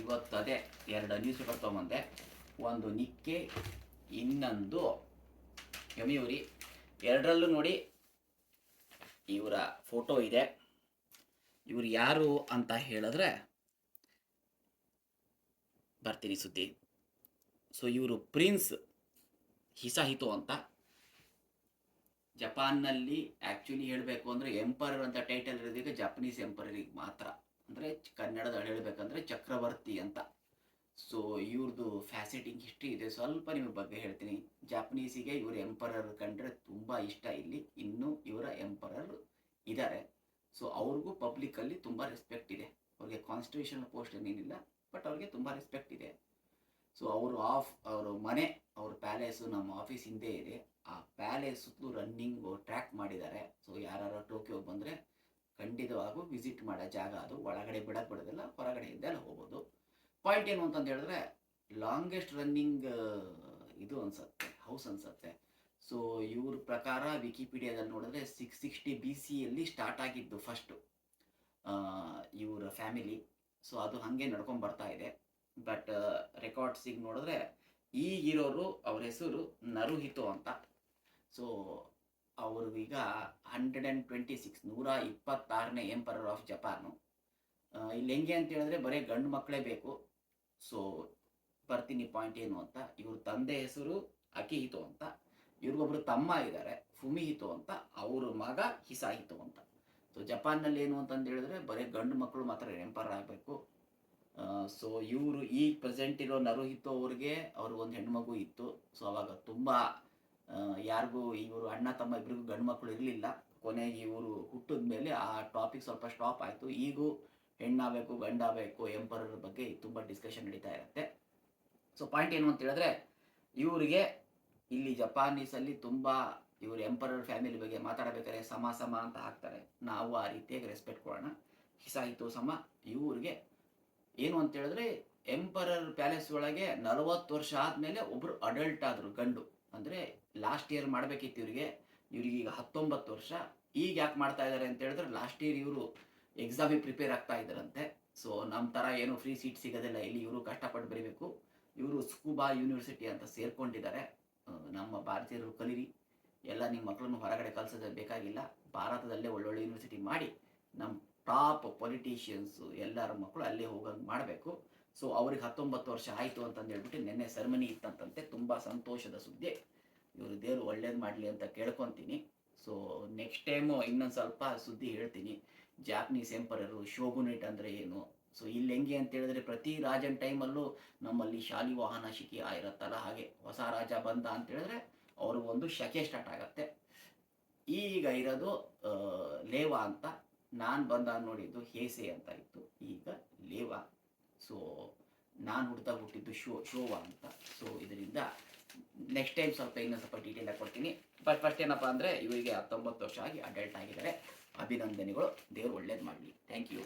ಇವತ್ತು ಅದೇ 2 news paper ತೊಗೊಂಬಂದೆ. ಒಂದು ನಿಕ್ಕೆ, ಇನ್ನೊಂದು ಯಮಿಯೂರಿ. ಎರಡರಲ್ಲೂ ನೋಡಿ ಇವರ ಫೋಟೋ ಇದೆ. ಇವರು ಯಾರು ಅಂತ ಹೇಳಿದ್ರೆ ಬರ್ತೀನಿ ಸುದ್ದಿ. ಸೊ ಇವರು ಪ್ರಿನ್ಸ್ ಹಿಸಾಹಿತೋ ಅಂತ. ಜಪಾನ್ನಲ್ಲಿ ಆ್ಯಕ್ಚುಲಿ ಹೇಳಬೇಕು ಅಂದರೆ ಎಂಪರರ್ ಅಂತ ಟೈಟಲ್ ಇರೋದಕ್ಕೆ ಜಪನೀಸ್ ಎಂಪರರಿಗೆ ಮಾತ್ರ, ಅಂದರೆ ಕನ್ನಡದಲ್ಲಿ ಹೇಳಬೇಕಂದ್ರೆ ಚಕ್ರವರ್ತಿ ಅಂತ. ಸೊ ಇವ್ರದ್ದು ಫ್ಯಾಸಿಟಿಂಗ್ ಹಿಸ್ಟ್ರಿ ಇದೆ, ಸ್ವಲ್ಪ ನಿಮಗೆ ಬಗ್ಗೆ ಹೇಳ್ತೀನಿ. ಜಾಪನೀಸಿಗೆ ಇವರು ಎಂಪರರ್ ಕಂಡ್ರೆ ತುಂಬ ಇಷ್ಟ. ಇಲ್ಲಿ ಇನ್ನೂ ಇವರ ಎಂಪರರ್ ಇದ್ದಾರೆ. ಸೊ ಅವ್ರಿಗೂ ಪಬ್ಲಿಕ್ಕಲ್ಲಿ ತುಂಬ ರೆಸ್ಪೆಕ್ಟ್ ಇದೆ. ಅವ್ರಿಗೆ ಕಾನ್ಸ್ಟಿಟ್ಯೂಷನಲ್ ಪೋಸ್ಟ್ ಏನೇನಿಲ್ಲ, ಬಟ್ ಅವ್ರಿಗೆ ತುಂಬ ರೆಸ್ಪೆಕ್ಟ್ ಇದೆ. ಸೊ ಅವ್ರ ಮನೆ, ಅವ್ರ ಪ್ಯಾಲೇಸು ನಮ್ಮ ಆಫೀಸ್ ಹಿಂದೆ ಇದೆ. ಆ ಪ್ಯಾಲೇಸ್ ಸುತ್ತಲೂ ರನ್ನಿಂಗ್ ಟ್ರ್ಯಾಕ್ ಮಾಡಿದ್ದಾರೆ. ಸೊ ಯಾರು ಟೋಕಿಯೋ ಬಂದರೆ ಖಂಡಿತವಾಗೂ ವಿಸಿಟ್ ಮಾಡೋ ಜಾಗ ಅದು. ಒಳಗಡೆ ಬಿಡೋದಿಲ್ಲ, ಹೊರಗಡೆಯಿಂದ ಎಲ್ಲ ಹೋಗ್ಬೋದು. ಪಾಯಿಂಟ್ ಏನು ಅಂತಂದು ಹೇಳಿದ್ರೆ, ಲಾಂಗೆಸ್ಟ್ ರನ್ನಿಂಗ್ ಇದು ಅನ್ಸುತ್ತೆ, ಹೌಸ್ ಅನ್ಸುತ್ತೆ. ಸೊ ಇವ್ರ ಪ್ರಕಾರ ವಿಕಿಪೀಡಿಯಾದಲ್ಲಿ ನೋಡಿದ್ರೆ 660 BC ಸ್ಟಾರ್ಟ್ ಆಗಿದ್ದು ಫಸ್ಟು ಇವರ ಫ್ಯಾಮಿಲಿ. ಸೊ ಅದು ಹಾಗೆ ನಡ್ಕೊಂಡು ಬರ್ತಾ ಇದೆ. ಬಟ್ ರೆಕಾರ್ಡ್ಸಿಗೆ ನೋಡಿದ್ರೆ ಈಗಿರೋರು, ಅವ್ರ ಹೆಸರು ನರುಹಿತೋ ಅಂತ. ಸೊ ಅವ್ರಿಗೀಗ 126ನೇ ಎಂಪರರ್ ಆಫ್ ಜಪಾನು. ಇಲ್ಲಿ ಹೆಂಗೆ ಅಂತ ಹೇಳಿದ್ರೆ ಬರೀ ಗಂಡು ಮಕ್ಕಳೇ ಬೇಕು. ಸೊ ಬರ್ತೀನಿ ಪಾಯಿಂಟ್ ಏನು ಅಂತ. ಇವ್ರ ತಂದೆ ಹೆಸರು ಅಕಿಹಿತೋ ಅಂತ. ಇವ್ರಿಗೊಬ್ರು ತಮ್ಮ ಇದ್ದಾರೆ, ಫುಮಿಹಿತೋ ಅಂತ. ಅವ್ರ ಮಗ ಹಿಸಾಹಿತೋ ಅಂತ. ಸೊ ಜಪಾನ್ನಲ್ಲಿ ಏನು ಅಂತಂದು ಹೇಳಿದ್ರೆ ಬರೀ ಗಂಡು ಮಕ್ಕಳು ಮಾತ್ರ ಎಂಪರರ್ ಆಗಬೇಕು. ಸೊ ಇವರು ಈ ಪ್ರೆಸೆಂಟ್ ಇರೋ ನರುಹಿತೋ ಅವ್ರಿಗೊಂದು ಹೆಣ್ಮಗು ಇತ್ತು. ಸೊ ಅವಾಗ ತುಂಬ ಯಾರಿಗೂ ಇವರು ಅಣ್ಣ ತಮ್ಮ ಇಬ್ಬರಿಗೂ ಗಂಡು ಮಕ್ಕಳು ಇರಲಿಲ್ಲ. ಕೊನೆಗೆ ಇವರು ಹುಟ್ಟಿದ ಮೇಲೆ ಆ ಟಾಪಿಕ್ ಸ್ವಲ್ಪ ಸ್ಟಾಪ್ ಆಯಿತು. ಈಗೂ ಹೆಣ್ಣಾಗಬೇಕು ಗಂಡಾಗಬೇಕು ಎಂಪರರ್ ಬಗ್ಗೆ ತುಂಬ ಡಿಸ್ಕಷನ್ ನಡೀತಾ ಇರುತ್ತೆ. ಸೊ ಪಾಯಿಂಟ್ ಏನು ಅಂತ ಹೇಳಿದ್ರೆ, ಇವರಿಗೆ ಇಲ್ಲಿ ಜಪಾನೀಸಲ್ಲಿ ತುಂಬ ಇವರು ಎಂಪರರ್ ಫ್ಯಾಮಿಲಿ ಬಗ್ಗೆ ಮಾತಾಡಬೇಕಾದ್ರೆ ಸಮ ಅಂತ ಹಾಕ್ತಾರೆ. ನಾವು ಆ ರೀತಿಯಾಗಿ ರೆಸ್ಪೆಕ್ಟ್ ಕೊಡೋಣ. ಹಿಸಾಹಿತೋ ಸಮ. ಇವ್ರಿಗೆ ಏನು ಅಂತ ಹೇಳಿದ್ರೆ ಎಂಪರರ್ ಪ್ಯಾಲೇಸ್ ಒಳಗೆ 40 ವರ್ಷ ಆದಮೇಲೆ ಒಬ್ಬರು ಅಡಲ್ಟ್ ಆದರು, ಗಂಡು. ಅಂದರೆ ಲಾಸ್ಟ್ ಇಯರ್ ಮಾಡಬೇಕಿತ್ತು ಇವ್ರಿಗೀಗ 19 ವರ್ಷ. ಈಗ ಯಾಕೆ ಮಾಡ್ತಾ ಇದ್ದಾರೆ ಅಂತ ಹೇಳಿದ್ರೆ, ಲಾಸ್ಟ್ ಇಯರ್ ಇವರು ಎಕ್ಸಾಮಿಗೆ ಪ್ರಿಪೇರ್ ಆಗ್ತಾ ಇದ್ದಾರಂತೆ. ಸೊ ನಮ್ಮ ಥರ ಏನೋ ಫ್ರೀ ಸೀಟ್ ಸಿಗೋದಿಲ್ಲ ಇಲ್ಲಿ, ಇವರು ಕಷ್ಟಪಟ್ಟು ಬರೀಬೇಕು. ಇವರು ಸ್ಕೂಬಾ ಯೂನಿವರ್ಸಿಟಿ ಅಂತ ಸೇರ್ಕೊಂಡಿದ್ದಾರೆ. ನಮ್ಮ ಭಾರತೀಯರು ಕಲೀರಿ, ಎಲ್ಲ ನಿಮ್ಮ ಮಕ್ಕಳನ್ನು ಹೊರಗಡೆ ಕಲಿಸೋದು ಬೇಕಾಗಿಲ್ಲ. ಭಾರತದಲ್ಲೇ ಒಳ್ಳೊಳ್ಳೆ ಯೂನಿವರ್ಸಿಟಿ ಮಾಡಿ ನಮ್ಮ ಟಾಪ್ ಪೊಲಿಟಿಷಿಯನ್ಸು ಎಲ್ಲರ ಮಕ್ಕಳು ಅಲ್ಲೇ ಹೋಗಂಗೆ ಮಾಡಬೇಕು. ಸೊ ಅವ್ರಿಗೆ 19 ವರ್ಷ ಆಯಿತು ಅಂತಂದು ಹೇಳ್ಬಿಟ್ಟು ನಿನ್ನೆ ಸೆರೆಮನಿ ಇತ್ತಂತಂತೆ. ತುಂಬ ಸಂತೋಷದ ಸುದ್ದಿ. ಇವರು ದೇವರು ಒಳ್ಳೇದು ಮಾಡಲಿ ಅಂತ ಕೇಳ್ಕೊತೀನಿ. ಸೊ ನೆಕ್ಸ್ಟ್ ಟೈಮು ಇನ್ನೊಂದು ಸ್ವಲ್ಪ ಸುದ್ದಿ ಹೇಳ್ತೀನಿ. ಜಾಪನೀಸ್ ಎಂಪರರು, ಶೋಗುನೇಟ್ ಅಂದರೆ ಏನು. ಸೊ ಇಲ್ಲಿ ಹೆಂಗೆ ಅಂತ ಹೇಳಿದ್ರೆ, ಪ್ರತಿ ರಾಜನ ಟೈಮಲ್ಲೂ ನಮ್ಮಲ್ಲಿ ಶಾಲಿವಾಹನ ಶಿಖಿ ಇರುತ್ತಲ್ಲ, ಹಾಗೆ ಹೊಸ ರಾಜ ಬಂದ ಅಂತ ಹೇಳಿದ್ರೆ ಅವ್ರಿಗೊಂದು ಶಕೆ ಸ್ಟಾರ್ಟ್ ಆಗುತ್ತೆ. ಈಗ ಇರೋದು ಲೇವಾ ಅಂತ. ನಾನು ಬಂದಾಗ ನೋಡಿದ್ದು ಹೇಸೆ ಅಂತ ಇತ್ತು, ಈಗ ಲೇವಾ. ಸೊ ನಾನು ಹುಟ್ಟಿದ್ದು ಶೋವಾ ಅಂತ. ಸೊ ಇದರಿಂದ ನೆಕ್ಸ್ಟ್ ಟೈಮ್ ಇನ್ನೊಂದು ಸ್ವಲ್ಪ ಡೀಟೇಲಾಗಿ ಕೊಡ್ತೀನಿ. ಬಟ್ ಫಸ್ಟ್ ಏನಪ್ಪ ಅಂದರೆ, ಇವರಿಗೆ 19 ವರ್ಷ ಆಗಿ ಅಡಲ್ಟ್ ಆಗಿದ್ದಾರೆ. ಅಭಿನಂದನೆಗಳು, ದೇವರು ಒಳ್ಳೇದು ಮಾಡಲಿ. Thank you.